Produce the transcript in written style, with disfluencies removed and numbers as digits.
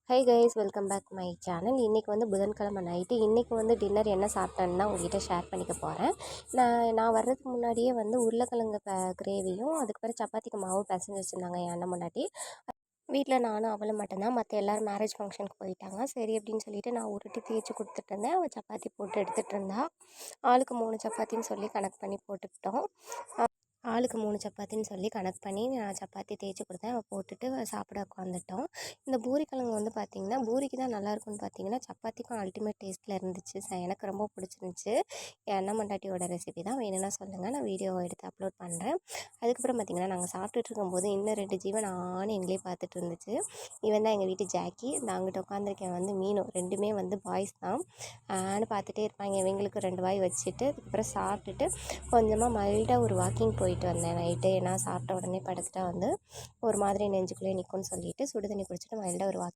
High guys, welcome back my channel. இன்றைக்கி வந்து புதன்கிழமை நைட்டு. இன்றைக்கி வந்து டின்னர் என்ன சாப்பிட்டேன்னு உங்கள்கிட்ட ஷேர் பண்ணிக்க போகிறேன். நான் வர்றதுக்கு முன்னாடியே வந்து உருளைக்கிழங்கு கிரேவியும் அதுக்கப்புறம் சப்பாத்திக்கு மாவு பிசைஞ்சு வச்சுருந்தாங்க என் அண்ணன் முன்னாடி. வீட்டில் நானும் அவளும் மட்டும்தான், மற்ற எல்லோரும் மேரேஜ் ஃபங்க்ஷனுக்கு போயிட்டாங்க. சரி அப்படின்னு சொல்லிட்டு நான் உருட்டி தேய்ச்சி கொடுத்துட்டு இருந்தேன். அவள் சப்பாத்தி போட்டு எடுத்துகிட்டு இருந்தா. ஆளுக்கு 3 சப்பாத்தின்னு சொல்லி கணக்கு பண்ணி போட்டுக்கிட்டோம். ஆளுக்கு 3 சப்பாத்தின்னு சொல்லி கணக்கு பண்ணி நான் சப்பாத்தி தேய்ச்சி கொடுத்தேன். அவள் போட்டுட்டு சாப்பிட உட்காந்துட்டோம். இந்த பூரிக்கிழங்கு வந்து பார்த்திங்கன்னா, பூரிக்கு தான் நல்லாயிருக்குன்னு பார்த்தீங்கன்னா, சப்பாத்திக்கும் அல்டிமேட் டேஸ்ட்டில் இருந்துச்சு. எனக்கு ரொம்ப பிடிச்சிருந்துச்சி. என் அண்ணன் மண்டாட்டியோட ரெசிபி தான், வேணும்னா சொல்லுங்கள், நான் வீடியோ எடுத்து அப்லோட் பண்ணுறேன். அதுக்கப்புறம் பார்த்திங்கன்னா, நாங்கள் சாப்பிட்டுட்டு இருக்கும்போது இன்னும் 2 ஜீவன் எங்களே பார்த்துட்டு இருந்துச்சு. இவன் தான் எங்கள் வீட்டு ஜாக்கி. நான் அங்கிட்ட உட்காந்துருக்கேன் வந்து மீனும். 2மே வந்து பாய்ஸ் தான். பார்த்துட்டே இருப்பாங்க. இவங்களுக்கு 2 வாய் வச்சுட்டு அதுக்கப்புறம் சாப்பிட்டுட்டு கொஞ்சமாக மைல்டாக ஒரு வாக்கிங் போயிட்டு வந்தேன் நைட்டு. ஏன்னா சாப்பிட்ட உடனே படுத்துட்டா வந்து ஒரு மாதிரி நெஞ்சுக்குள்ளே நிற்கும்னு சொல்லிட்டு சுடு தண்ணி குடிச்சிட்டு மைல்டாக ஒரு